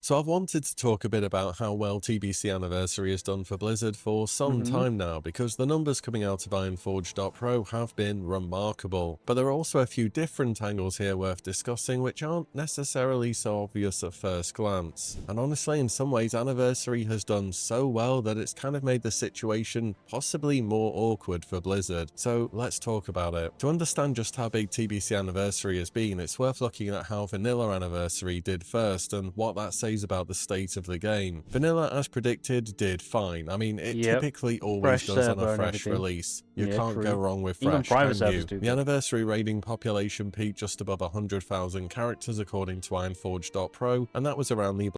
So I've wanted to talk a bit about how well TBC Anniversary has done for Blizzard for some Mm-hmm. time now, because the numbers coming out of Ironforge.pro have been remarkable. But there are also a few different angles here worth discussing which aren't necessarily so obvious at first glance. And honestly, in some ways, Anniversary has done so well that it's kind of made the situation possibly more awkward for Blizzard. So let's talk about it. To understand just how big TBC Anniversary has been, it's worth looking at how Vanilla Anniversary did first and what that says about the state of the game. Vanilla, as predicted, did fine. I mean, it Yep. typically always Fresh does on a server and fresh everything. release. You Yeah, can't go true. wrong with Even fresh, private can servers you? do The good. Anniversary raiding population peaked just above 100,000 characters according to Ironforge.pro, and that was around the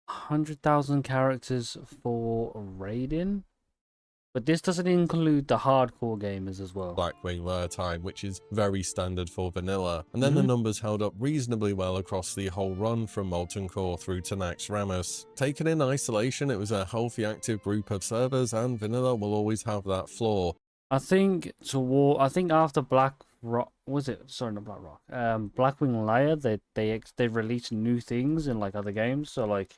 100,000 characters for raiding? But this doesn't include the hardcore gamers as well. Blackwing lure time, which is very standard for vanilla. And then the Mm-hmm. numbers held up reasonably well across the whole run from Molten Core through to Nax Ramus. Taken in isolation, it was a healthy active group of servers, and vanilla will always have that flaw. I think after Black Rock, was it? Sorry, not Black Rock. Blackwing Layer, they released new things in like other games. So like,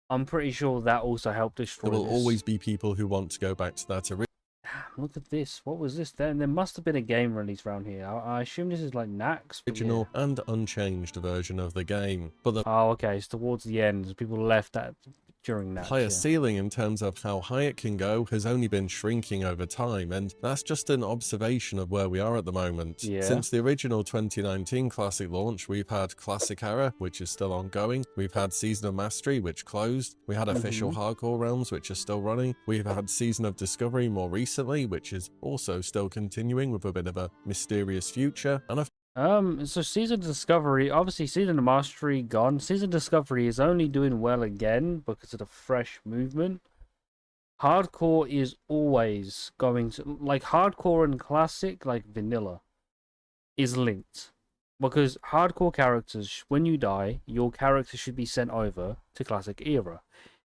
I'm pretty sure that also helped There destroy will this. always be people who want to go back to that Look at this. What was this then? There must have been a game release around here. I assume this is like Nax, but yeah. original and unchanged version of the game. But the Oh, okay. It's towards the end. People left that during Nax, player yeah. ceiling in terms of how high it can go has only been shrinking over time, and that's just an observation of where we are at the moment. Yeah. Since the original 2019 Classic launch, we've had Classic Era, which is still ongoing, we've had Season of Mastery, which closed, we had Official Hardcore Realms, which are still running, we've had Season of Discovery more recently, which is also still continuing with a bit of a mysterious future, and So Season Discovery, obviously Season of Mastery gone. Season Discovery is only doing well again because of the fresh movement. Hardcore is always going to, like Hardcore and Classic, like Vanilla, is linked. Because hardcore characters, when you die, your character should be sent over to Classic Era.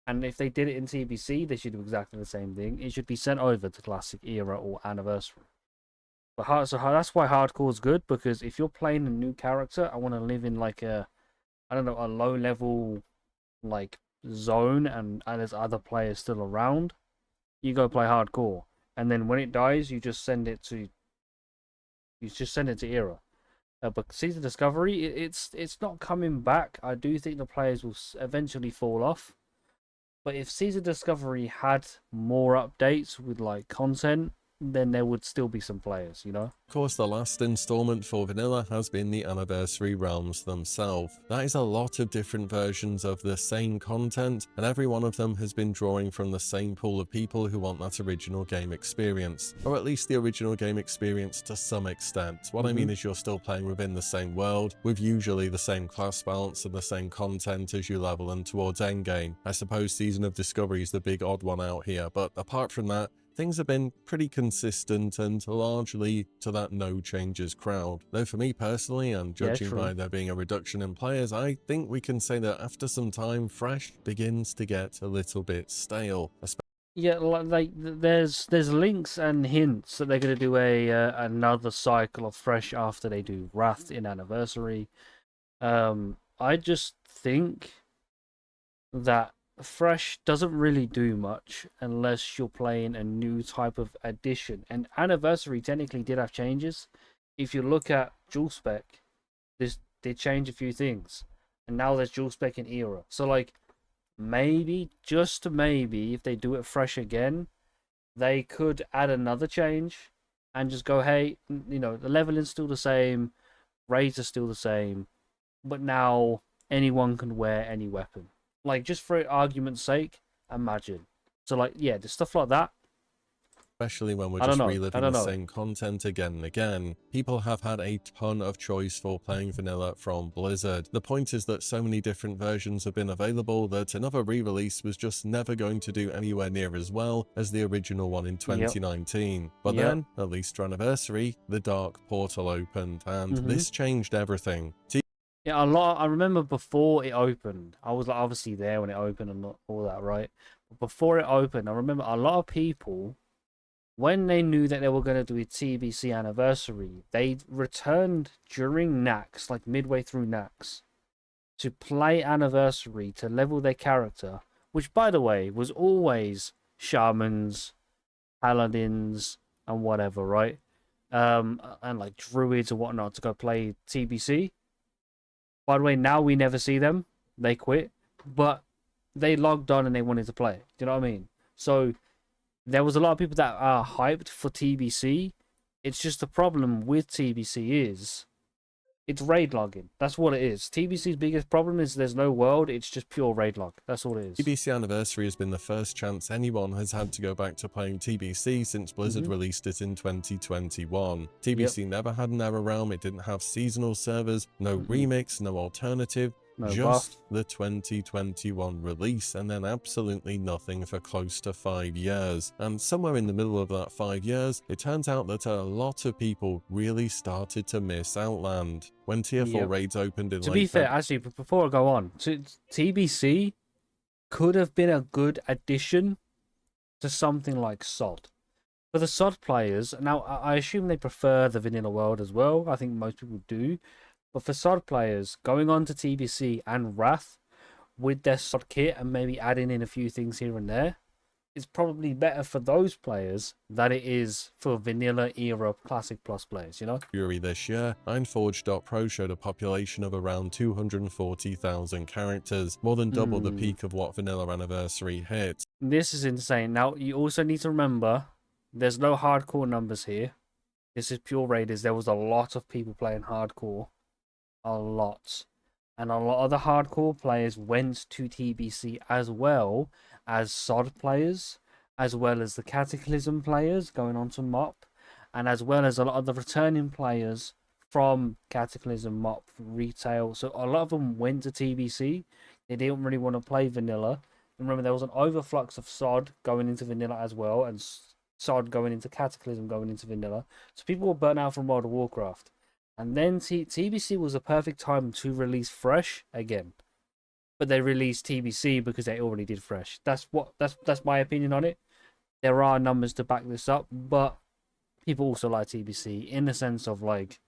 And if they did it in TBC, they should do exactly the same thing. It should be sent over to Classic Era or Anniversary. But that's why hardcore is good, because if you're playing a new character, I want to live in like I don't know, a low level like zone, and there's other players still around. You go play hardcore, and then when it dies, you just send it to Era. But Season Discovery, it's not coming back. I do think the players will eventually fall off. But if Season Discovery had more updates with like content, then there would still be some players, you know? of course, the last installment for Vanilla has been the Anniversary Realms themselves. That is a lot of different versions of the same content, and every one of them has been drawing from the same pool of people who want that original game experience, or at least the original game experience to some extent. What I mean is you're still playing within the same world, with usually the same class balance and the same content as you level and towards endgame. I suppose Season of Discovery is the big odd one out here, but apart from that, things have been pretty consistent and largely to that no changes crowd. Though for me personally, and judging by there being a reduction in players, I think we can say that after some time, Fresh begins to get a little bit stale. Yeah, like there's links and hints that they're gonna do another cycle of Fresh after they do Wrath in Anniversary. I just think that Fresh doesn't really do much unless you're playing a new type of edition. And Anniversary technically did have changes. If you look at Dual Spec, this did change a few things, and now there's Dual Spec in Era. So like maybe, just maybe, if they do it fresh again, they could add another change and just go, hey, you know, the leveling's still the same, raids are still the same, but now anyone can wear any weapon. Like, just for argument's sake, imagine. So, like, yeah, there's stuff like that. Especially when we're I don't just know. reliving the same content again and again. People have had a ton of choice for playing vanilla from Blizzard. The point is that so many different versions have been available that another re-release was just never going to do anywhere near as well as the original one in 2019. But then, at least for Anniversary, the Dark Portal opened, and this changed everything. Yeah, I remember before it opened, I was like obviously there when it opened and all that, right? But before it opened, I remember a lot of people, when they knew that they were going to do a TBC Anniversary, they returned during Nax, like midway through Nax, to play Anniversary to level their character, which by the way was always shamans, paladins, and whatever, right? And like druids and whatnot to go play TBC. By the way, now we never see them. They quit, but they logged on and they wanted to play. Do you know what I mean? So there was a lot of people that are hyped for TBC. It's just the problem with TBC is it's raid logging. That's what it is. TBC's biggest problem is there's no world. It's just pure raid log. That's all it is. TBC Anniversary has been the first chance anyone has had to go back to playing TBC since Blizzard released it in 2021. TBC never had an error realm. It didn't have seasonal servers, no remix, no alternative. No just buff. the 2021 release, and then absolutely nothing for close to 5 years. And somewhere in the middle of that 5 years, it turns out that a lot of people really started to miss Outland. When tier 4 raids opened in To be fair, actually, before I go on, TBC could have been a good addition to something like SOD. For the SOD players, now I assume they prefer the vanilla world as well. I think most people do. But for SOD players, going on to TBC and Wrath with their SOD kit and maybe adding in a few things here and there, is probably better for those players than it is for vanilla era Classic Plus players, you know? February this year, Ironforge.pro showed a population of around 240,000 characters, more than double the peak of what Vanilla Anniversary hit. This is insane. Now, you also need to remember, there's no hardcore numbers here. This is pure raiders. There was a lot of people playing hardcore. A lot. And a lot of the hardcore players went to TBC as well as SOD players, as well as the Cataclysm players going on to MOP, and as well as a lot of the returning players from Cataclysm, MOP, Retail. So a lot of them went to TBC. They didn't really want to play Vanilla. And remember, there was an overflux of SOD going into Vanilla as well, and SOD going into Cataclysm, going into Vanilla. So people were burnt out from World of Warcraft. And then TBC was a perfect time to release Fresh again. But they released TBC because they already did Fresh. That's my opinion on it. There are numbers to back this up, but people also like TBC in the sense of like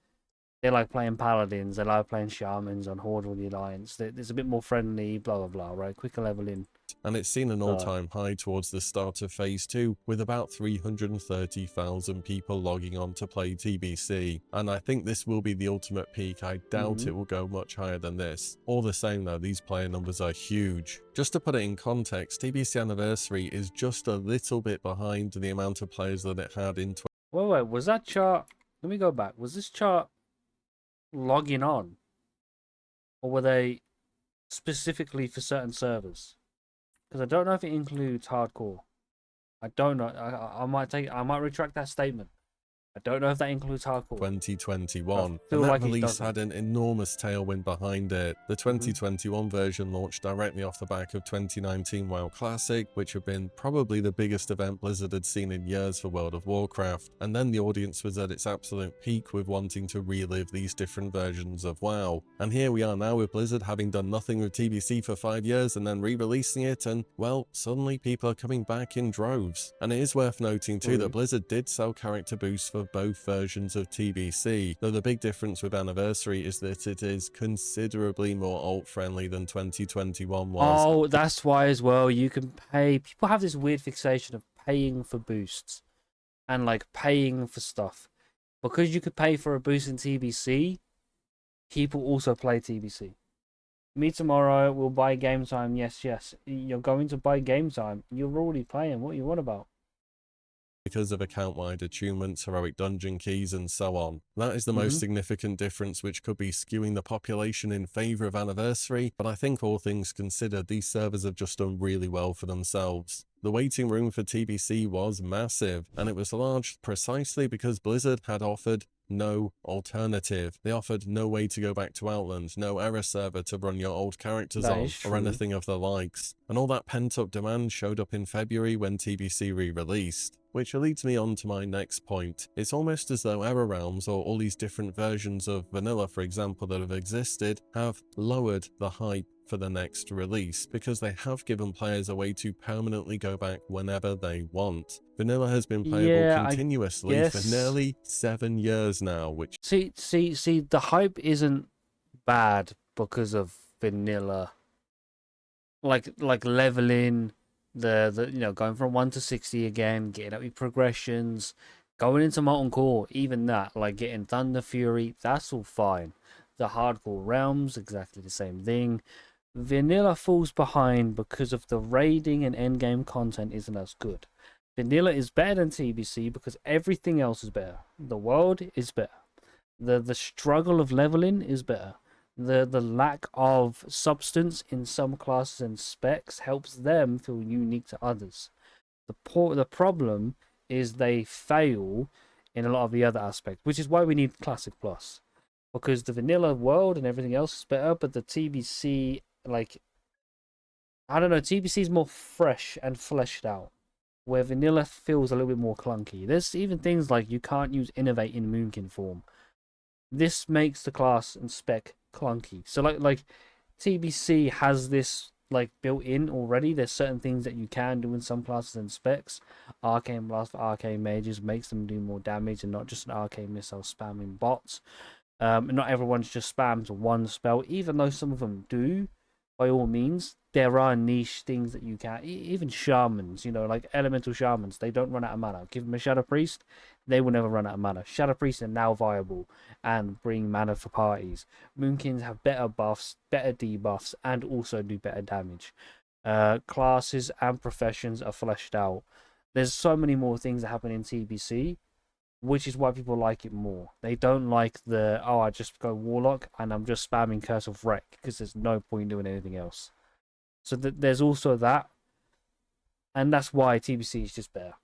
they like playing Paladins, they like playing Shamans on Horde or the Alliance. It's a bit more friendly, blah blah blah, right? Quicker leveling. And it's seen an all-time high towards the start of Phase 2, with about 330,000 people logging on to play TBC. And I think this will be the ultimate peak. I doubt it will go much higher than this. All the same though, these player numbers are huge. Just to put it in context, TBC Anniversary is just a little bit behind the amount of players that it had in Wait, was that chart... Let me go back. Was this chart logging on? Or were they specifically for certain servers? Because I don't know if it includes hardcore. I don't know. I might retract that statement. I don't know if that includes hardcore. 2021, and that release had an enormous tailwind behind it. The 2021 version launched directly off the back of 2019 WoW Classic, which had been probably the biggest event Blizzard had seen in years for World of Warcraft, and then the audience was at its absolute peak with wanting to relive these different versions of WoW. And here we are now with Blizzard having done nothing with TBC for 5 years and then re-releasing it, and well, suddenly people are coming back in droves. And it is worth noting too that Blizzard did sell character boosts for both versions of TBC, though the big difference with Anniversary is that it is considerably more alt-friendly than 2021 was. Oh, that's why as well, you can pay... People have this weird fixation of paying for boosts and like paying for stuff. Because you could pay for a boost in TBC, people also play TBC. Me tomorrow will buy game time. Yes. You're going to buy game time. You're already playing. What you want about? Because of account-wide attunements, heroic dungeon keys, and so on. That is the most significant difference, which could be skewing the population in favour of Anniversary, but I think all things considered, these servers have just done really well for themselves. The waiting room for TBC was massive, and it was large precisely because Blizzard had offered no alternative. They offered no way to go back to Outland, no error server to run your old characters on, or anything of the likes. And all that pent-up demand showed up in February when TBC re-released. Which leads me on to my next point. It's almost as though error realms, or all these different versions of vanilla, for example, that have existed, have lowered the hype for the next release, because they have given players a way to permanently go back whenever they want. Vanilla has been playable continuously for nearly 7 years now, which... See, the hype isn't bad because of vanilla, like leveling, the going from 1 to 60 again, getting up your progressions, going into Molten Core, even that, like getting Thunder Fury, that's all fine. The hardcore realms, exactly the same thing. Vanilla falls behind because of the raiding and endgame content isn't as good. Vanilla is better than TBC because everything else is better. The world is better. The struggle of leveling is better. The lack of substance in some classes and specs helps them feel unique to others. The problem is they fail in a lot of the other aspects, which is why we need Classic Plus. Because the vanilla world and everything else is better, but the TBC, like, I don't know, TBC is more fresh and fleshed out, where vanilla feels a little bit more clunky. There's even things like you can't use Innovate in Moonkin form. This makes the class and spec clunky. So like TBC has this like built in already. There's certain things that you can do in some classes and specs. Arcane Blast for Arcane Mages makes them do more damage and not just an Arcane Missile spamming bots. Not everyone's just spams one spell, even though some of them do. By all means, there are niche things that you can. Even shamans, like elemental shamans, they don't run out of mana. Give them a Shadow Priest, they will never run out of mana. Shadow Priests are now viable and bring mana for parties. Moonkins have better buffs, better debuffs, and also do better damage. Classes and professions are fleshed out. There's so many more things that happen in TBC, which is why people like it more. They don't like I just go Warlock and I'm just spamming Curse of Wreck because there's no point doing anything else. So there's also that, and that's why TBC is just better.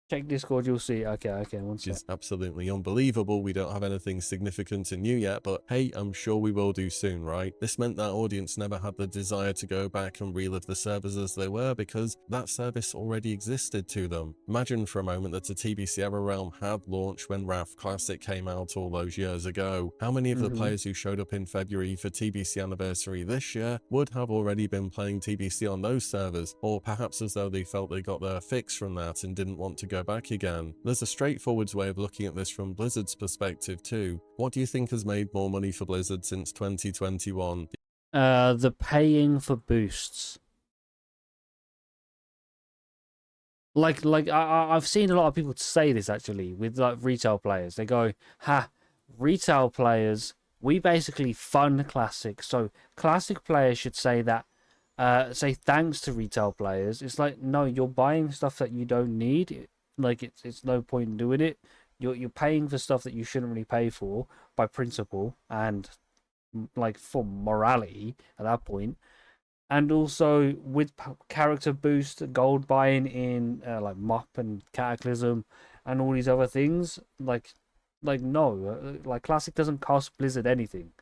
Check Discord, you'll see. Okay, one sec. It's absolutely unbelievable we don't have anything significant and new yet, but hey, I'm sure we will do soon, right? This meant that audience never had the desire to go back and relive the servers as they were because that service already existed to them. Imagine for a moment that a TBC era realm had launched when Wrath Classic came out all those years ago. How many of the players who showed up in February for TBC anniversary this year would have already been playing TBC on those servers, or perhaps as though they felt they got their fix from that and didn't want to go back again? There's a straightforward way of looking at this from Blizzard's perspective too. What do you think has made more money for Blizzard since 2021? The paying for boosts. I've seen a lot of people say this actually with like retail players. They go, retail players, we basically fund Classic. So Classic players should say that, say thanks to retail players. It's like, no, you're buying stuff that you don't need. Like it's no point in doing it. You're paying for stuff that you shouldn't really pay for by principle and like for morality at that point. And also with character boost, gold buying in like Mop and Cataclysm and all these other things, like no, like Classic doesn't cost Blizzard anything.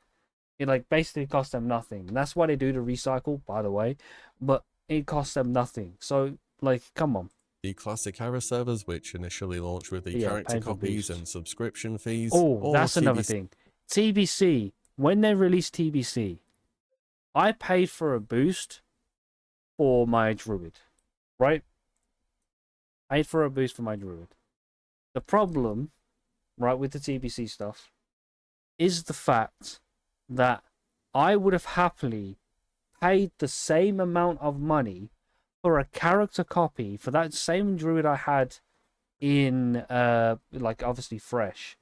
It like basically costs them nothing. And that's why they do the recycle, by the way, but it costs them nothing. So like, come on. The Classic era servers, which initially launched with the character copies and subscription fees. Oh, that's another thing. TBC, when they released TBC, I paid for a boost for my druid, right? I paid for a boost for my druid. The problem, right, with the TBC stuff is the fact that I would have happily paid the same amount of money for a character copy for that same druid I had in like obviously fresh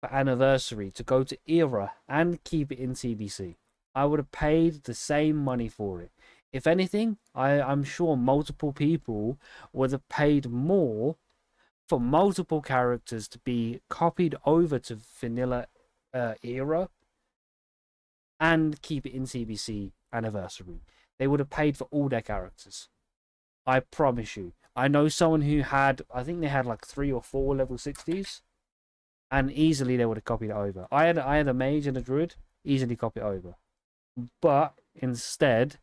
for anniversary to go to era and keep it in TBC. I would have paid the same money for it. If anything, I'm sure multiple people would have paid more for multiple characters to be copied over to vanilla era and keep it in TBC anniversary. They would have paid for all their characters. I promise you. I know someone who had, I think they had like 3 or 4 level 60s, and easily they would have copied it over. I had a mage and a druid, easily copy it over. But instead,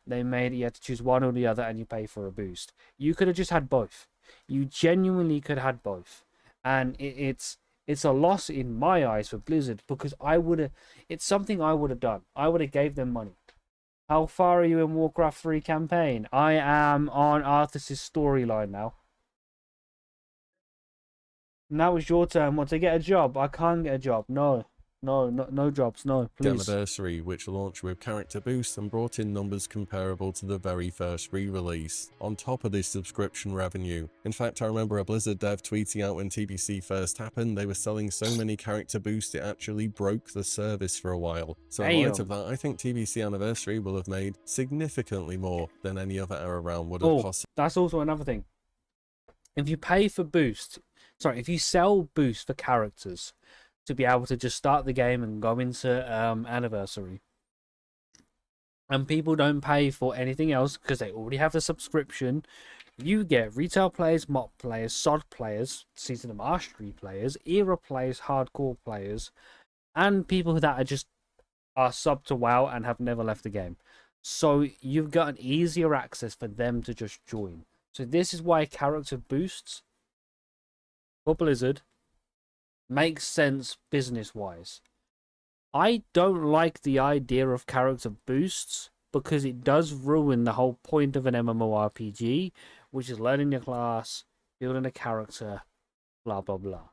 they made it you had to choose one or the other, and you pay for a boost. You could have just had both. You genuinely could have had both, and it's a loss in my eyes for Blizzard because it's something I would have done. I would have gave them money. How far are you in Warcraft 3 campaign? I am on Arthas' storyline now. Now it's your turn. Want to get a job? I can't get a job. No. no jobs, no, please. Anniversary, which launched with character boosts and brought in numbers comparable to the very first re-release, on top of the subscription revenue. In fact, I remember a Blizzard dev tweeting out when TBC first happened, they were selling so many character boosts it actually broke the service for a while. So in light of Damn. that, I think TBC Anniversary will have made significantly more than any other era round would have Oh, possibly. that's also another thing. If you pay for boost, sorry, if you sell boost for characters to be able to just start the game and go into anniversary, and people don't pay for anything else because they already have the subscription, you get retail players, MOP players, SOD players, Season of Mastery players, era players, hardcore players, and people that are sub to WoW and have never left the game. So you've got an easier access for them to just join. So this is why character boosts for Blizzard makes sense business-wise. I don't like the idea of character boosts because it does ruin the whole point of an MMORPG, which is learning your class, building a character, blah blah blah.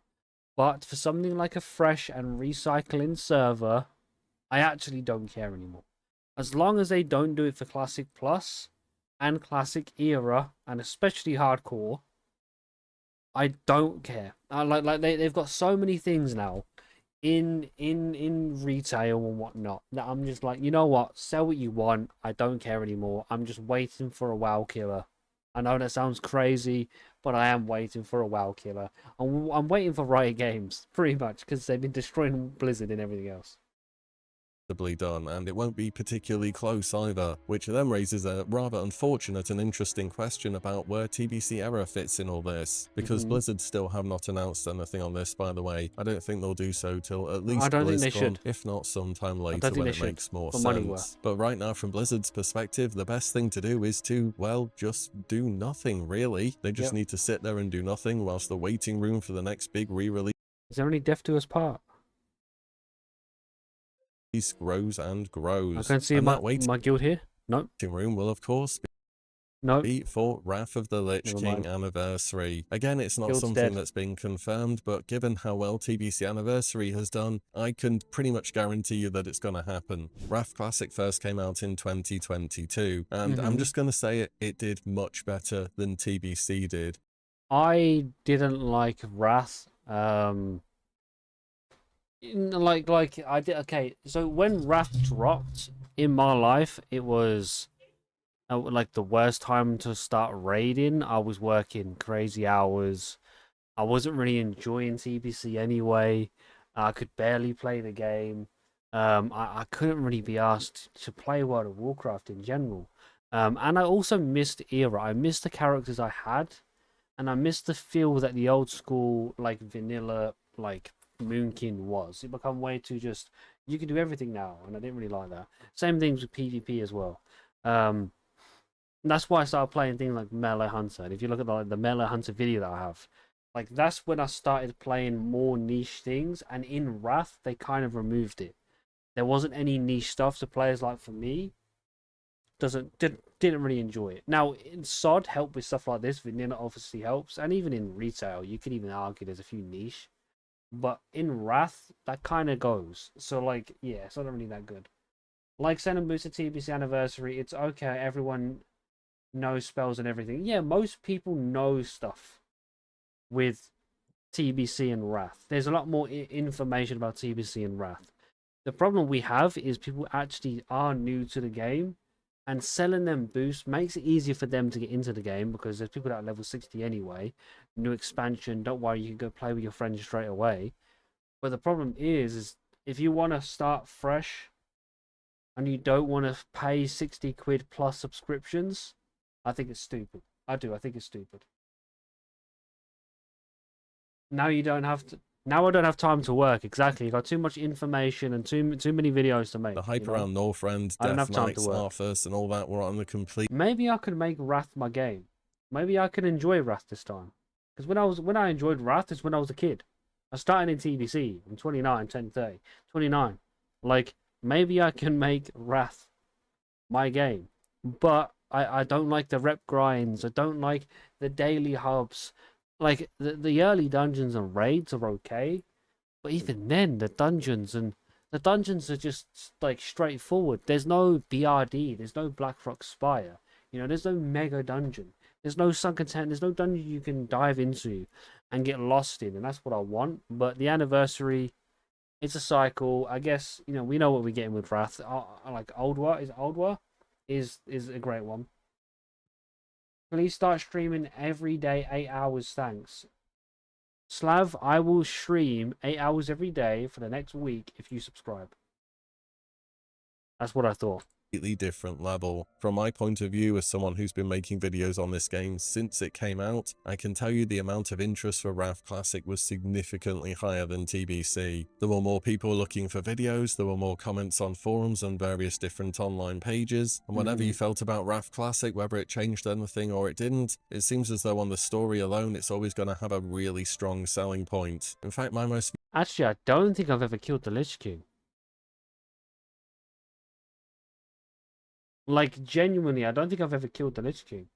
But for something like a fresh and recycling server, I actually don't care anymore. As long as they don't do it for Classic Plus and Classic Era, and especially Hardcore, I don't care. They've got so many things now in retail and whatnot that I'm just like, you know what? Sell what you want. I don't care anymore. I'm just waiting for a WoW killer. I know that sounds crazy, but I am waiting for a WoW killer. I'm waiting for Riot Games, pretty much, because they've been destroying Blizzard and everything else. Done, and it won't be particularly close either, which then raises a rather unfortunate and interesting question about where TBC Era fits in all this, because Blizzard still have not announced anything on this, by the way. I don't think they'll do so till at least I don't think they BlizzCon, should. if not sometime later when it makes more money sense. But right now, from Blizzard's perspective, the best thing to do is to, well, just do nothing, really. They just need to sit there and do nothing whilst the waiting room for the next big re-release Is there any Death to Us part? grows and grows. I can't see my guild here. No. Room will, of course, be for Wrath of the Lich King Anniversary. Again, it's not something that's been confirmed, but given how well TBC Anniversary has done, I can pretty much guarantee you that it's going to happen. Wrath Classic first came out in 2022, and I'm just going to say it did much better than TBC did. I didn't like Wrath. Like I did. Okay, so when Wrath dropped in my life, it was like the worst time to start raiding. I was working crazy hours. I wasn't really enjoying TBC anyway. I could barely play the game. I couldn't really be asked to play World of Warcraft in general. And I also missed Era. I missed the characters I had, and I missed the feel that the old school like vanilla like Moonkin was. It become way too just you can do everything now, and I didn't really like that. Same things with PvP as well. That's why I started playing things like Melee Hunter. And if you look at the Melee Hunter video that I have, like that's when I started playing more niche things. And in Wrath, they kind of removed it. There wasn't any niche stuff. So players like for me didn't really enjoy it. Now in SOD help with stuff like this. Vanilla obviously helps, and even in retail, you could even argue there's a few niche. But in Wrath, that kind of goes. So like, yeah, it's not really that good. Like Send and Booster TBC Anniversary, it's okay. Everyone knows spells and everything. Yeah, most people know stuff with TBC and Wrath. There's a lot more information about TBC and Wrath. The problem we have is people actually are new to the game, and selling them boosts makes it easier for them to get into the game because there's people that are level 60 anyway. New expansion, don't worry, you can go play with your friends straight away. But the problem is if you want to start fresh and you don't want to pay 60 quid plus subscriptions, I think it's stupid. I think it's stupid. Now you don't have to. Now I don't have time to work. Exactly. I got too much information and too many videos to make. The hype around Northrend, Death Knights, Arthas, and all that were on the complete. Maybe I could make Wrath my game. Maybe I could enjoy Wrath this time. Because when I enjoyed Wrath is when I was a kid. I started in TBC. I'm 29, 10, 30, 29. Like maybe I can make Wrath my game, but I don't like the rep grinds. I don't like the daily hubs. Like the early dungeons and raids are okay, But even then, the dungeons are just like straightforward. There's no BRD, there's no Blackrock Spire, there's no mega dungeon, there's no sunken tent, there's no dungeon you can dive into and get lost in, and that's what I want. But the anniversary, it's a cycle. I guess we know what we're getting with Wrath. Like Old War is Old War is a great one. Please start streaming every day, 8 hours. Thanks. Slav, I will stream 8 hours every day for the next week if you subscribe. That's what I thought. Completely different level. From my point of view as someone who's been making videos on this game since it came out, I can tell you the amount of interest for Wrath Classic was significantly higher than TBC. There were more people looking for videos, there were more comments on forums and various different online pages, and whatever you felt about Wrath Classic, whether it changed anything or it didn't, it seems as though on the story alone it's always going to have a really strong selling point. In fact, my most Actually, I don't think I've ever killed the Lich King. Like, genuinely, I don't think I've ever killed the Lich King.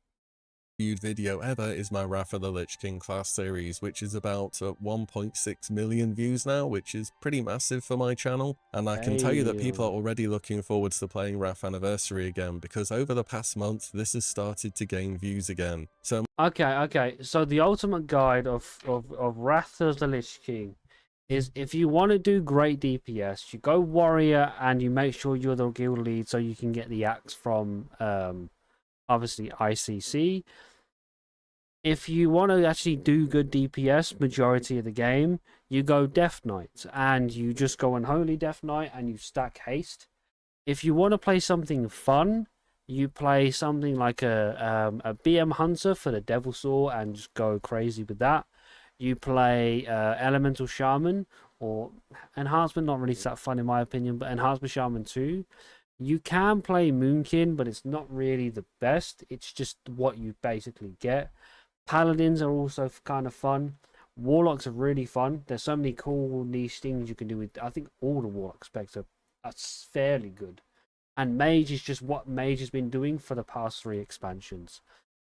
viewed video ever is my Wrath of the Lich King class series, which is about 1.6 million views now, which is pretty massive for my channel. And I can tell you that people are already looking forward to playing Wrath Anniversary again, because over the past month, this has started to gain views again. So Okay. So the ultimate guide of Wrath of the Lich King is, if you want to do great DPS, you go warrior and you make sure you're the guild lead so you can get the axe from obviously ICC. If you want to actually do good DPS majority of the game, you go Death Knight and you just go Unholy Death Knight and you stack haste. If you want to play something fun, you play something like a BM Hunter for the Devil Saw and just go crazy with that. You play Elemental Shaman or Enhancement, not really that fun in my opinion, but Enhancement Shaman 2. You can play Moonkin, but it's not really the best. It's just what you basically get. Paladins are also kind of fun. Warlocks are really fun. There's so many cool niche things you can do with. I think all the Warlock specs are fairly good. And Mage is just what Mage has been doing for the past 3 expansions.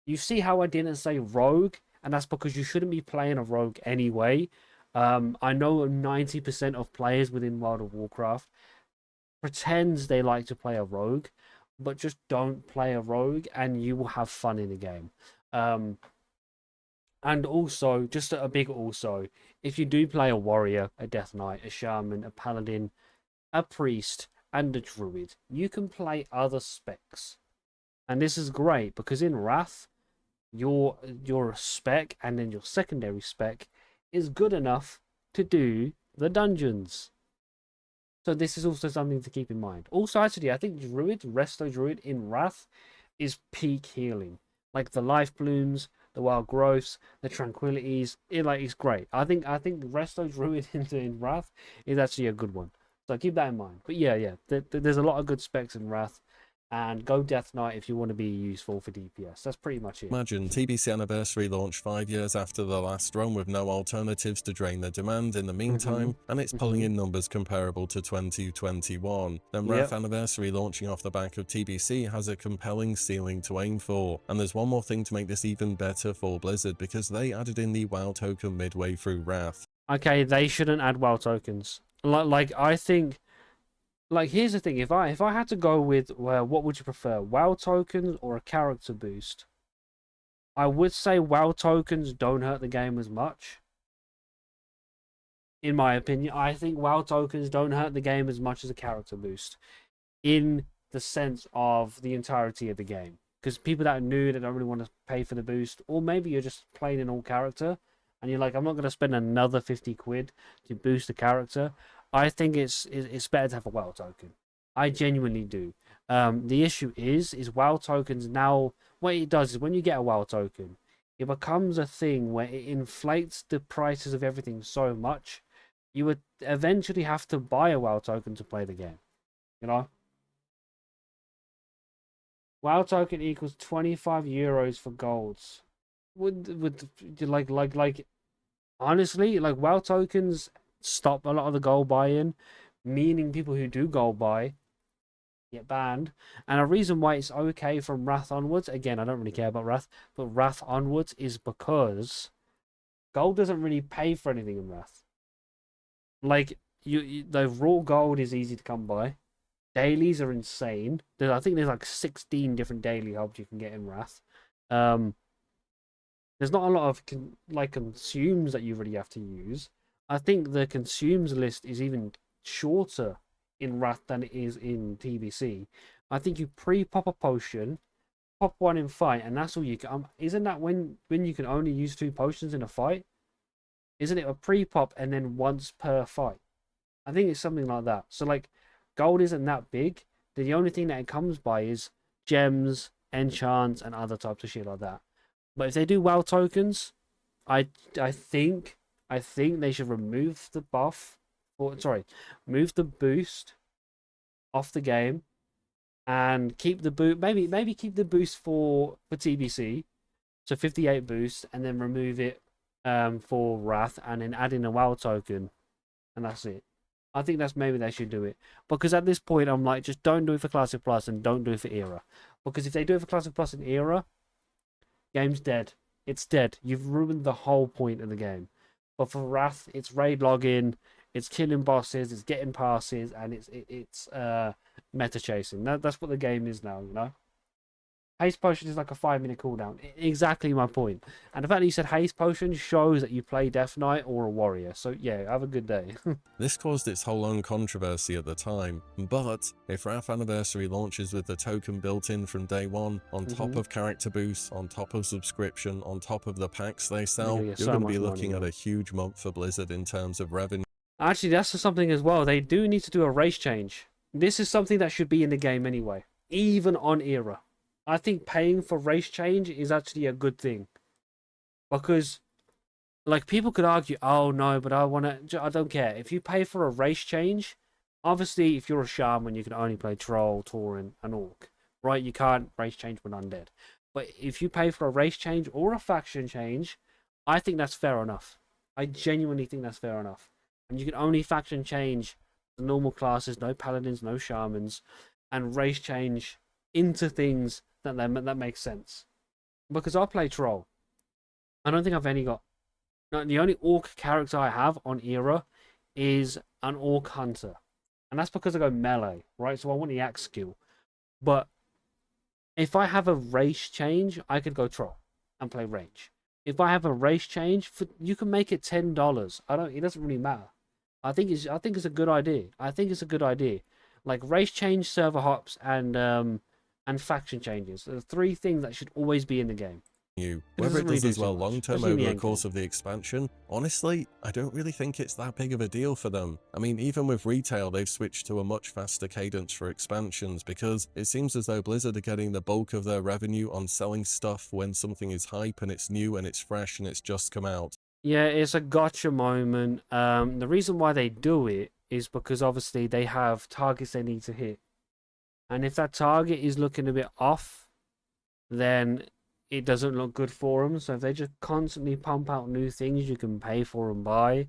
You see how I didn't say Rogue, and that's because you shouldn't be playing a Rogue anyway. I know 90% of players within World of Warcraft pretends they like to play a Rogue, but just don't play a Rogue and you will have fun in the game. And also, just a big also, if you do play a Warrior, a Death Knight, a Shaman, a Paladin, a Priest, and a Druid, you can play other specs. And this is great because in Wrath, your spec and then your secondary spec is good enough to do the dungeons. So this is also something to keep in mind. Also, actually, I think Druid, Resto Druid in Wrath is peak healing. Like the life blooms, the wild growths, the tranquilities, it's great. I think Resto Druid in Wrath is actually a good one. So keep that in mind. But yeah, there's a lot of good specs in Wrath. And go Death Knight if you want to be useful for DPS. That's pretty much it. Imagine TBC Anniversary launched 5 years after the last run with no alternatives to drain the demand in the meantime, and it's pulling in numbers comparable to 2021. Then Wrath Anniversary launching off the back of TBC has a compelling ceiling to aim for. And there's one more thing to make this even better for Blizzard, because they added in the WoW token midway through Wrath. Okay, they shouldn't add WoW tokens. I think... here's the thing. If I had to go with, what would you prefer, WoW tokens or a character boost? I would say WoW tokens don't hurt the game as much. In my opinion, I think WoW tokens don't hurt the game as much as a character boost, in the sense of the entirety of the game. Because people that are new, that don't really want to pay for the boost, or maybe you're just playing an all character, and you're like, I'm not going to spend another 50 quid to boost the character. I think it's better to have a WoW token. I genuinely do. The issue is WoW tokens now, what it does is when you get a WoW token, it becomes a thing where it inflates the prices of everything so much, you would eventually have to buy a WoW token to play the game. WoW token equals 25 euros for golds. Honestly, WoW tokens stop a lot of the gold buy-in, meaning people who do gold buy get banned. And a reason why it's okay from Wrath onwards, again, I don't really care about Wrath, but Wrath onwards is because gold doesn't really pay for anything in Wrath. Like the raw gold is easy to come by. Dailies are insane. I think there's like 16 different daily hubs you can get in Wrath. Um, there's not a lot of consumes that you really have to use. I think the consumes list is even shorter in Wrath than it is in TBC. I think you pre-pop a potion, pop one in fight, and that's all you can. Isn't that when you can only use 2 potions in a fight? Isn't it a pre-pop and then once per fight? I think it's something like that. So like, gold isn't that big. The only thing that it comes by is gems, enchants, and other types of shit like that. But if they do WoW tokens, I I think I think they should remove the buff, or sorry, move the boost off the game and keep the boot. Maybe keep the boost for TBC, so 58 boost, and then remove it for Wrath, and then add in a WoW token, and that's it. I think that's maybe they should do it, because at this point I'm like, just don't do it for Classic Plus and don't do it for Era, because if they do it for Classic Plus and Era, game's dead. It's dead. You've ruined the whole point of the game. But for Wrath, it's raid login, it's killing bosses, it's getting passes, and it's meta chasing. That's what the game is now, you know? Haste potion is like a 5 minute cooldown. Exactly my point. And the fact that you said haste potion shows that you play Death Knight or a warrior. So yeah, have a good day. This caused its whole own controversy at the time, but if Wrath Anniversary launches with the token built in from day one, on top of character boosts, on top of subscription, on top of the packs they sell, you're so going to be much looking money, at a huge month for Blizzard in terms of revenue. Actually, that's just something as well. They do need to do a race change. This is something that should be in the game anyway, even on Era. I think paying for race change is actually a good thing, because like, people could argue, oh no, but I don't care. If you pay for a race change, obviously if you're a shaman, you can only play troll, tauren, and orc, right? You can't race change with undead. But if you pay for a race change or a faction change, I think that's fair enough. I genuinely think that's fair enough. And you can only faction change the normal classes, no paladins, no shamans, and race change into things that makes sense. Because I play troll. I don't think I've any got. No, the only orc character I have on Era is an orc hunter, and that's because I go melee, right? So I want the axe skill. But if I have a race change, I could go troll and play range. If I have a race change, you can make it $10. I don't. It doesn't really matter. I think it's a good idea. I think it's a good idea. Like race change, server hops, and faction changes. There are 3 things that should always be in the game. Whether it really does as well much, long term especially in over the the end course game. of the expansion, honestly, I don't really think it's that big of a deal for them. I mean, even with retail, they've switched to a much faster cadence for expansions, because it seems as though Blizzard are getting the bulk of their revenue on selling stuff when something is hype and it's new and it's fresh and it's just come out. Yeah, it's a gotcha moment. The reason why they do it is because obviously they have targets they need to hit. And if that target is looking a bit off, then it doesn't look good for them. So if they just constantly pump out new things you can pay for and buy,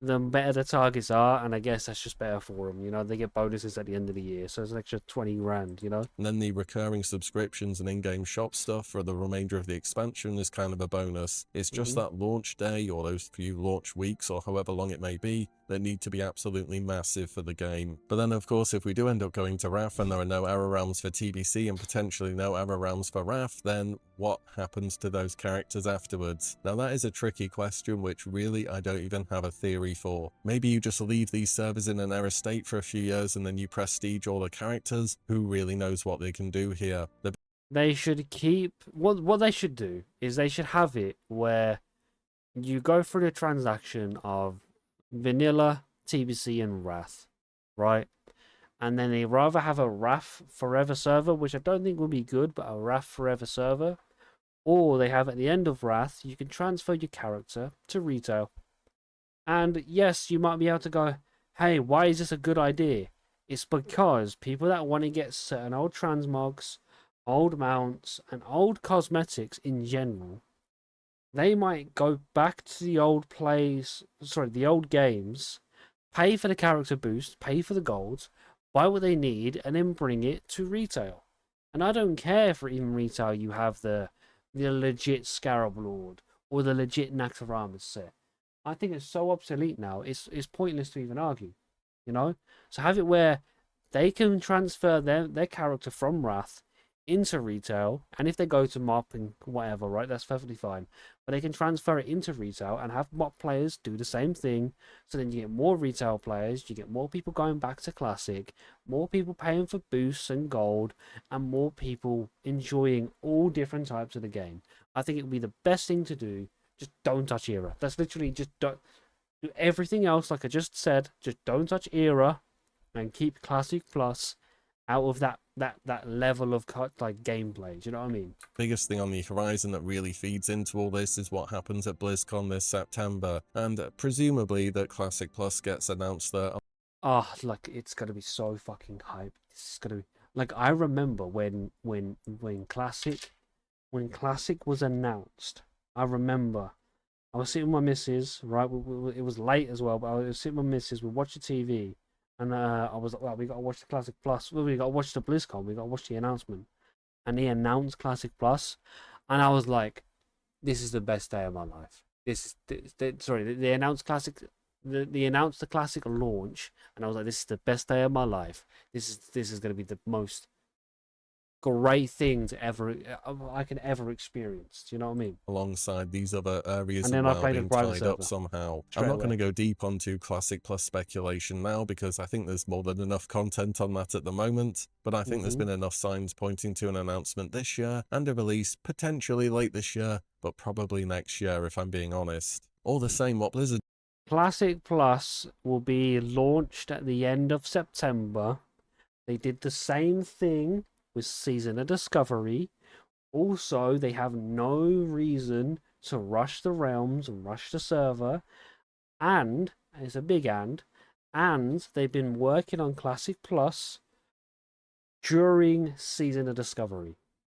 the better the targets are, and I guess that's just better for them. You know, they get bonuses at the end of the year, so it's an extra 20 grand. You know, And then the recurring subscriptions and in-game shop stuff for the remainder of the expansion is kind of a bonus. It's just that launch day or those few launch weeks or however long it may be that need to be absolutely massive for the game. But then of course, if we do end up going to Wrath and there are no Era realms for TBC and potentially no Era realms for Wrath, then what happens to those characters afterwards? Now that is a tricky question which really I don't even have a theory for. Maybe you just leave these servers in an Era state for a few years and then you prestige all the characters. Who really knows what they can do here? They should keep what they should do is they should have it where you go through the transaction of vanilla, TBC, and Wrath, right? And then they rather have a Wrath Forever server, which I don't think would be good, but a Wrath Forever server. Or they have at the end of Wrath, you can transfer your character to retail. And yes, you might be able to go, hey, why is this a good idea? It's because people that want to get certain old transmogs, old mounts, and old cosmetics in general, they might go back to the old the old games, pay for the character boost, pay for the gold, buy what they need, and then bring it to retail. And I don't care for even retail you have the legit Scarab Lord or the legit Naxxramas set. I think it's so obsolete now. It's pointless to even argue, you know. So have it where they can transfer their character from Wrath into retail, and if they go to MOP and whatever, right, that's perfectly fine. But they can transfer it into retail and have MOP players do the same thing. So then you get more retail players, you get more people going back to Classic, more people paying for boosts and gold, and more people enjoying all different types of the game. I think it would be the best thing to do. Just don't touch Era. That's literally just don't do everything else like I just said. Just don't touch Era and keep Classic Plus out of that level of like gameplay. Do you know what I mean? Biggest thing on the horizon that really feeds into all this is what happens at BlizzCon this September, and presumably that Classic Plus gets announced there. Ah, like it's gonna be so fucking hype. This is gonna be like I remember when Classic was announced. I remember I was sitting with my missus, right? It was late as well, but I was sitting with my missus. We watched the TV, and I was like, well, we got to watch the Classic Plus. Well, we got to watch the BlizzCon. We got to watch the announcement. And he announced Classic Plus, and I was like, this is the best day of my life. Sorry, they announced Classic. They announced the Classic launch, and I was like, this is the best day of my life. This is going to be the most great thing to ever I can ever experience. Do you know what I mean? Alongside these other areas And of then I WoW played a being private tied up server somehow. I'm straight not going to away. go deep onto Classic Plus speculation now because I think there's more than enough content on that at the moment, but I think there's been enough signs pointing to an announcement this year and a release potentially late this year, but probably next year if I'm being honest. All the same, what Blizzard Classic Plus will be launched at the end of September. They did the same thing with Season of Discovery. Also, they have no reason to rush the realms and rush the server. And it's a big and they've been working on Classic Plus during Season of Discovery.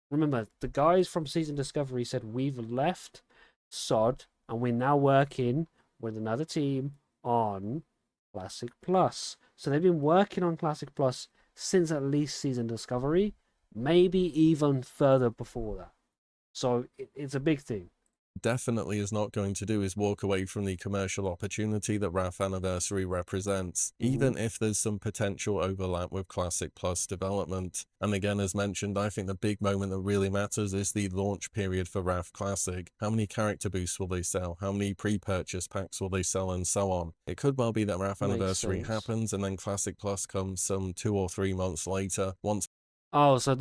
Remember, the guys from Season Discovery said we've left SOD and we're now working with another team on Classic Plus. So they've been working on Classic Plus since at least Season Discovery, maybe even further before that. So it's a big thing. definitely is not going to do is walk away from the commercial opportunity that Wrath Anniversary represents, even if there's some potential overlap with Classic Plus development. And again, as mentioned, I think the big moment that really matters is the launch period for Wrath Classic. How many character boosts will they sell? How many pre-purchase packs will they sell, and so on? It could well be that Wrath Anniversary happens and then Classic Plus comes some 2 or 3 months later. Once Oh, so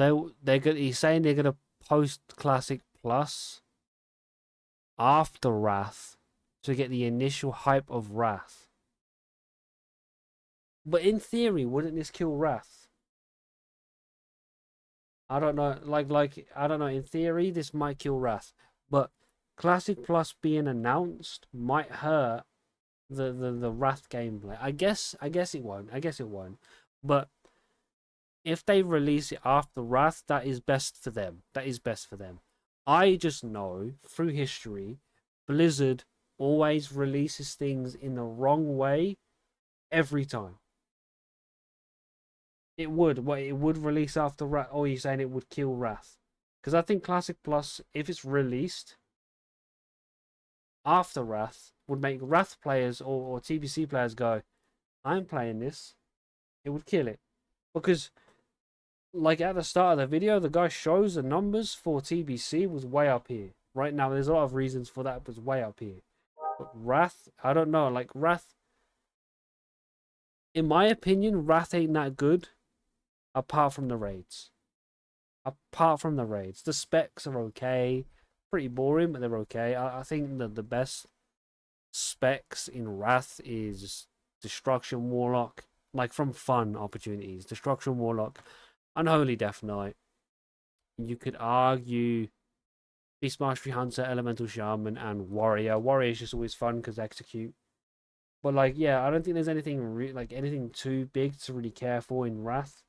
he's saying they're gonna post Classic Plus after Wrath to get the initial hype of Wrath. But in theory, wouldn't this kill Wrath? I don't know. Like I don't know. In theory, this might kill Wrath, but Classic Plus being announced might hurt the Wrath gameplay. I guess it won't. I guess it won't. But if they release it after Wrath, that is best for them. That is best for them. I just know through history, Blizzard always releases things in the wrong way every time. It would release after Wrath. Or are you saying it would kill Wrath? Because I think Classic Plus, if it's released after Wrath, would make Wrath players or TBC players go, I'm playing this. It would kill it. Because like at the start of the video, the guy shows the numbers for TBC was way up here. Right now, there's a lot of reasons for that, but it's way up here. But Wrath, I don't know. Like Wrath, in my opinion, Wrath ain't that good. Apart from the raids. The specs are okay. Pretty boring, but they're okay. I think that the best specs in Wrath is Destruction Warlock. Like from fun opportunities. Destruction Warlock. Unholy Death Knight. You could argue Beast Mastery Hunter, Elemental Shaman, and Warrior. Warrior is just always fun because execute. But like, yeah, I don't think there's anything anything too big to really care for in Wrath.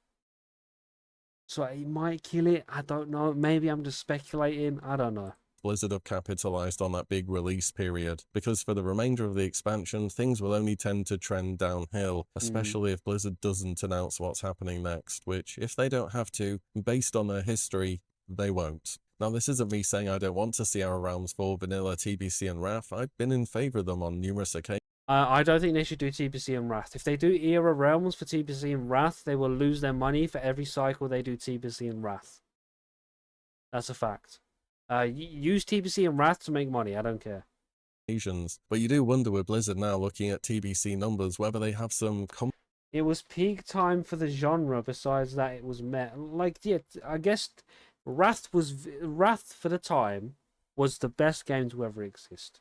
So it might kill it. I don't know. Maybe I'm just speculating. I don't know. Blizzard have capitalized on that big release period, because for the remainder of the expansion, things will only tend to trend downhill, especially if Blizzard doesn't announce what's happening next, which, if they don't have to, based on their history, they won't. Now, this isn't me saying I don't want to see our realms for vanilla, TBC, and Wrath. I've been in favor of them on numerous occasions. I don't think they should do TBC and Wrath. If they do Era Realms for TBC and Wrath, they will lose their money for every cycle they do TBC and Wrath. That's a fact. Use TBC and Wrath to make money. I don't care. But you do wonder with Blizzard now looking at TBC numbers whether they have some It was peak time for the genre. Besides that, it was like, yeah, I guess Wrath for the time was the best game to ever exist.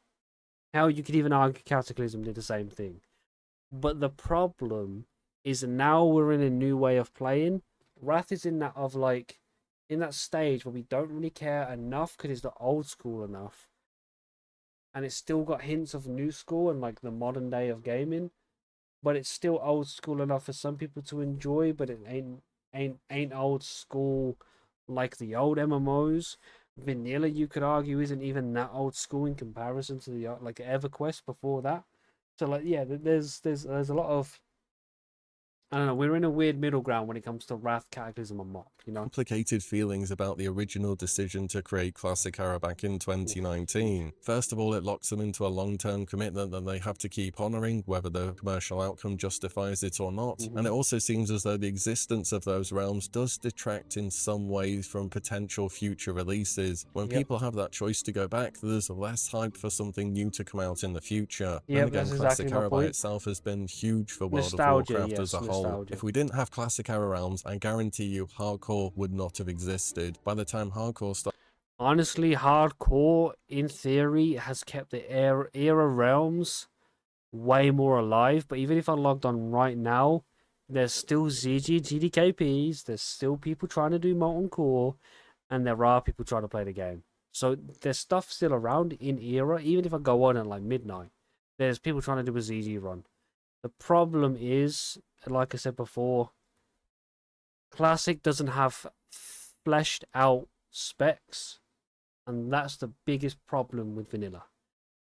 Hell, you could even argue Cataclysm did the same thing. But the problem is now we're in a new way of playing. Wrath is in that stage where we don't really care enough because it's the old school enough, and it's still got hints of new school and like the modern day of gaming, but it's still old school enough for some people to enjoy. But it ain't old school like the old MMOs. Vanilla, you could argue, isn't even that old school in comparison to the like EverQuest before that. So like, yeah, there's a lot of, I don't know, we're in a weird middle ground when it comes to Wrath, Cataclysm, and Mock, you know? complicated feelings about the original decision to create Classic Era back in 2019. First of all, it locks them into a long-term commitment that they have to keep honoring, whether the commercial outcome justifies it or not. And it also seems as though the existence of those realms does detract in some ways from potential future releases. When people have that choice to go back, there's less hype for something new to come out in the future. And again, Classic Era by itself has been huge for World of Warcraft as a whole. If we didn't have Classic Era realms, I guarantee you Hardcore would not have existed. By the time Hardcore started... Honestly, Hardcore, in theory, has kept the era realms way more alive. But even if I logged on right now, there's still ZG GDKPs, there's still people trying to do Molten Core, and there are people trying to play the game. So there's stuff still around in era. Even if I go on at like midnight, there's people trying to do a ZG run. The problem is, like I said before, Classic doesn't have fleshed out specs, and that's the biggest problem with Vanilla.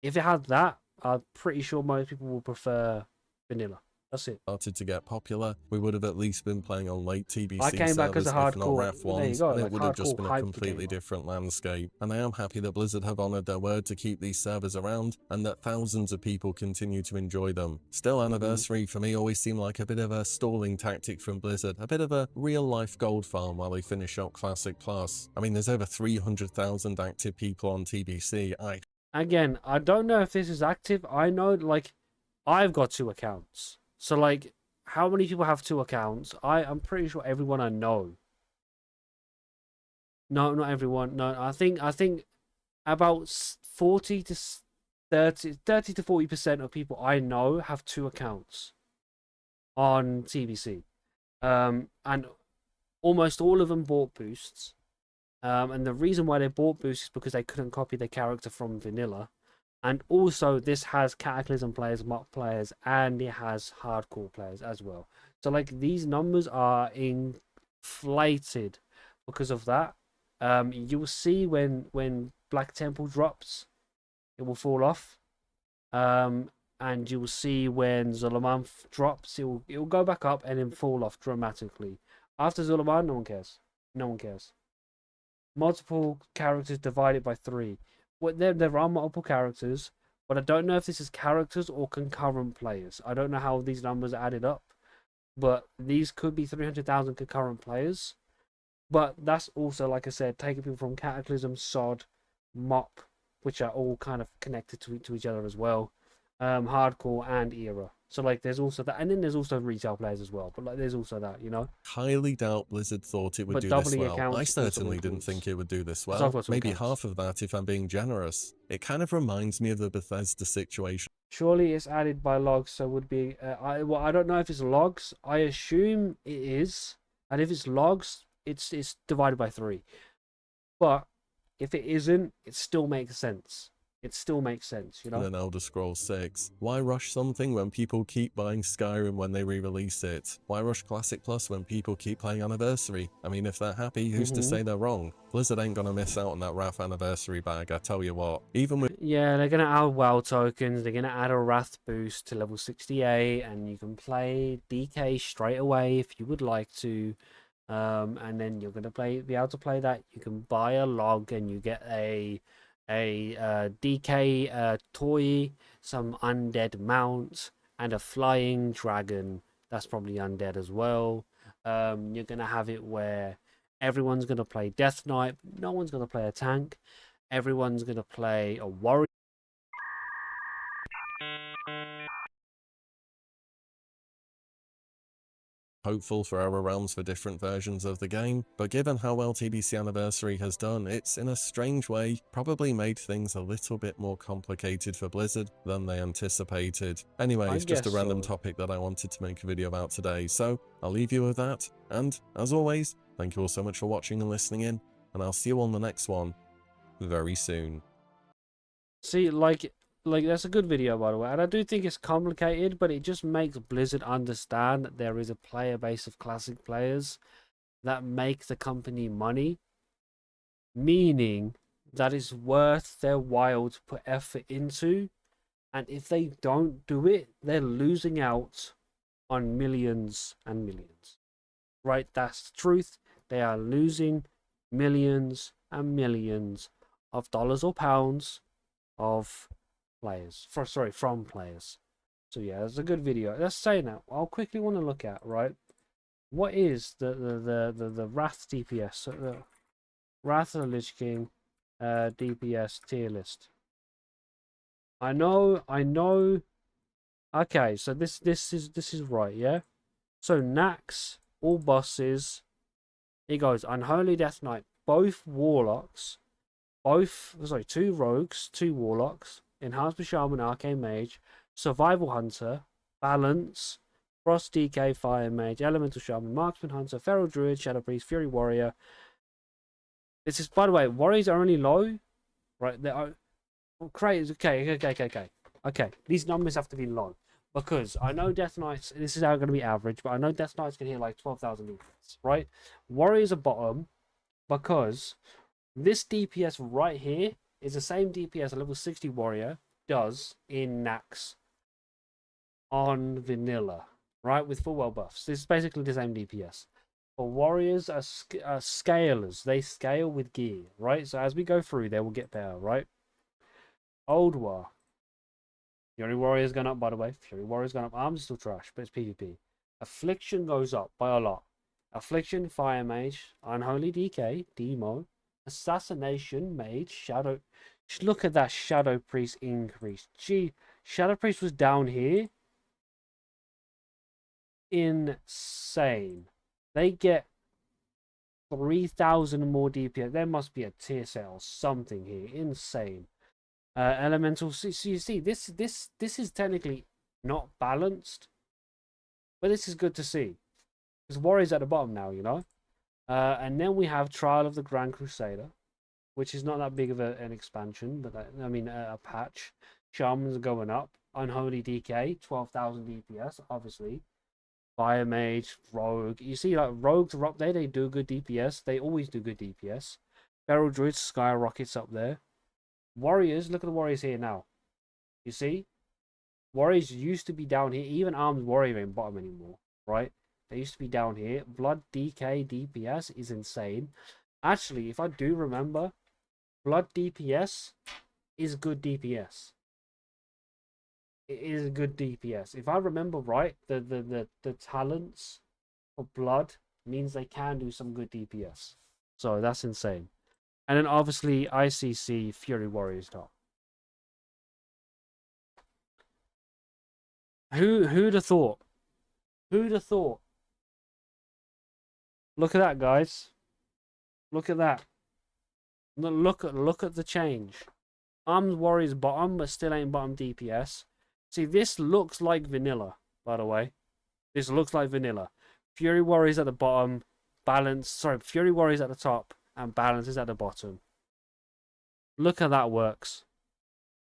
If it had that, I'm pretty sure most people will prefer Vanilla. That's it. Started to get popular, we would have at least been playing on late TBC I came back as a servers, if not hardcore. Wrath There you ones, go, and it like would have just hardcore been a hyped the completely game up. different landscape. And I am happy that Blizzard have honoured their word to keep these servers around, and that thousands of people continue to enjoy them. Still, Anniversary for me always seemed like a bit of a stalling tactic from Blizzard, a bit of a real-life gold farm while they finish up Classic Plus. I mean, there's over 300,000 active people on TBC. Again, I don't know if this is active. I know, like, I've got 2 accounts. So, like, how many people have 2 accounts? I'm pretty sure everyone I know. No, not everyone. No, I think about 40 to 30 to 40% of people I know have 2 accounts on TBC. And almost all of them bought boosts. And the reason why they bought boosts is because they couldn't copy their character from Vanilla. And also, this has Cataclysm players, Mock players, and it has Hardcore players as well. So, like, these numbers are inflated because of that. You will see when Black Temple drops, it will fall off. And you will see when Zulaman drops, it will go back up and then fall off dramatically. After Zulaman, no one cares. No one cares. Multiple characters divided by 3. Well, there are multiple characters, but I don't know if this is characters or concurrent players. I don't know how these numbers are added up, but these could be 300,000 concurrent players. But that's also, like I said, taking people from Cataclysm, Sod, Mop, which are all kind of connected to each other as well, Hardcore and Era. So, like, there's also that, and then there's also retail players as well. But, like, there's also that, you know. Highly doubt Blizzard thought it would do this well. I certainly didn't think it would do this well. Maybe half of that if I'm being generous. It kind of reminds me of the Bethesda situation. Surely it's added by logs, so would be. I don't know if it's logs. I assume it is, and if it's logs, it's divided by 3. But if it isn't, it still makes sense. It still makes sense, you know? In Elder Scrolls 6. Why rush something when people keep buying Skyrim when they re-release it? Why rush Classic Plus when people keep playing Anniversary? I mean, if they're happy, who's to say they're wrong? Blizzard ain't gonna miss out on that Wrath Anniversary bag, I tell you what. Even with... Yeah, they're gonna add WoW tokens, they're gonna add a Wrath boost to level 68, and you can play DK straight away if you would like to. And then you're gonna be able to play that. You can buy a log, and you get a DK toy, some undead mount, and a flying dragon. That's probably undead as well. You're gonna have it where everyone's gonna play Death Knight. No one's gonna play a tank. Everyone's gonna play a warrior. Hopeful for our realms for different versions of the game, but given how well TBC Anniversary has done, it's in a strange way probably made things a little bit more complicated for Blizzard than they anticipated. Anyway, I it's just a guess random so. topic that I wanted to make a video about today, so I'll leave you with that, and as always, thank you all so much for watching and listening in, and I'll see you on the next one very soon. See, like that's a good video, by the way, and I do think it's complicated, but it just makes Blizzard understand that there is a player base of classic players that make the company money, meaning that it's worth their while to put effort into, and if they don't do it, they're losing out on millions and millions. Right? That's the truth. They are losing millions and millions of dollars or pounds of players. From players. So yeah, it's a good video. Let's say now, I'll quickly want to look at, right? What is the Wrath DPS? So the Wrath of the Lich King DPS tier list. I know. Okay, so this is right, yeah? So Nax, all bosses, it goes Unholy Death Knight, both warlocks, two rogues, two warlocks, Enhanced Shaman, Arcane Mage, Survival Hunter, Balance, Frost DK, Fire Mage, Elemental Shaman, Marksman Hunter, Feral Druid, Shadow Priest, Fury Warrior. This is, by the way, warriors are only low, right? They are crazy. Okay. These numbers have to be low because I know Death Knights. This is how going to be average, but I know Death Knights can hit like 12,000 DPS, right? Warriors are bottom because this DPS right here is the same DPS a level 60 warrior does in Nax on vanilla, right? With full well buffs. This is basically the same DPS. But warriors are scalers. They scale with gear, right? So as we go through, they will get better, right? Old War. Fury Warrior's gone up, by the way. Fury Warrior's gone up. Arms still trash, but it's PvP. Affliction goes up by a lot. Affliction, Fire Mage, Unholy DK, Demo, Assassination Mage, Shadow. Just look at that Shadow Priest increase. Gee, Shadow Priest was down here. Insane. They get 3,000 more DPS. There must be a tier set or something here. Insane. Elemental. So you see, this is technically not balanced, but this is good to see. Because Warrior's at the bottom now, you know. And then we have Trial of the Grand Crusader, which is not that big of an expansion, but I mean a patch. Shamans are going up. Unholy DK, 12,000 DPS, obviously. Fire Mage, Rogue. You see, like Rogues are up there. They do good DPS. They always do good DPS. Feral Druid skyrockets up there. Warriors, look at the Warriors here now. You see? Warriors used to be down here. Even Arms Warrior ain't bottom anymore, right? They used to be down here. Blood DK DPS is insane. Actually, if I do remember, Blood DPS is good DPS. It is a good DPS. If I remember right, the talents for Blood means they can do some good DPS. So that's insane. And then obviously ICC Fury Warriors top. Who'd have thought? Who'd have thought? Look at that, guys. Look at that. Look at the change. Arms Warriors bottom, but still ain't bottom DPS. See, this looks like vanilla, by the way. This looks like vanilla. Fury Warriors at the bottom, Fury Warriors at the top, and Balance is at the bottom. Look how that works.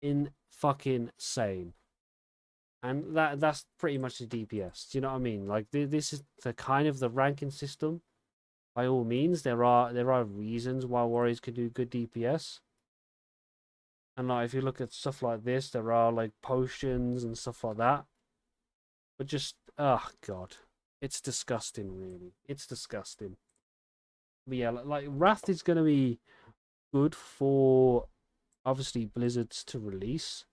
In fucking sane. And that's pretty much the DPS. Do you know what I mean? Like this is the kind of the ranking system. By all means, there are reasons why warriors can do good DPS. And like if you look at stuff like this, there are like potions and stuff like that. But just oh god. It's disgusting, really. It's disgusting. But yeah, like Wrath is gonna be good for obviously Blizzard's to release.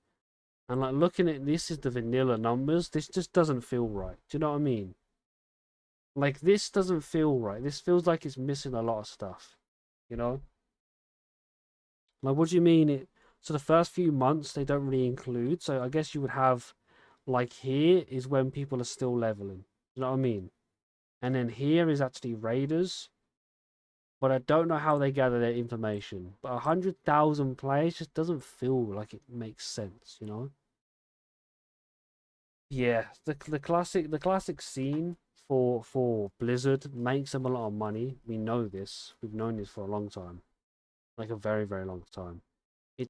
And like looking at this is the vanilla numbers, this just doesn't feel right. Do you know what I mean? Like this doesn't feel right. This feels like it's missing a lot of stuff. You know? Like what do you mean it so the first few months they don't really include. So I guess you would have like here is when people are still leveling. You know what I mean? And then here is actually raiders. But I don't know how they gather their information. But 100,000 players just doesn't feel like it makes sense, you know? Yeah, the classic scene for Blizzard makes them a lot of money. We know this. We've known this for a long time, like a very very long time.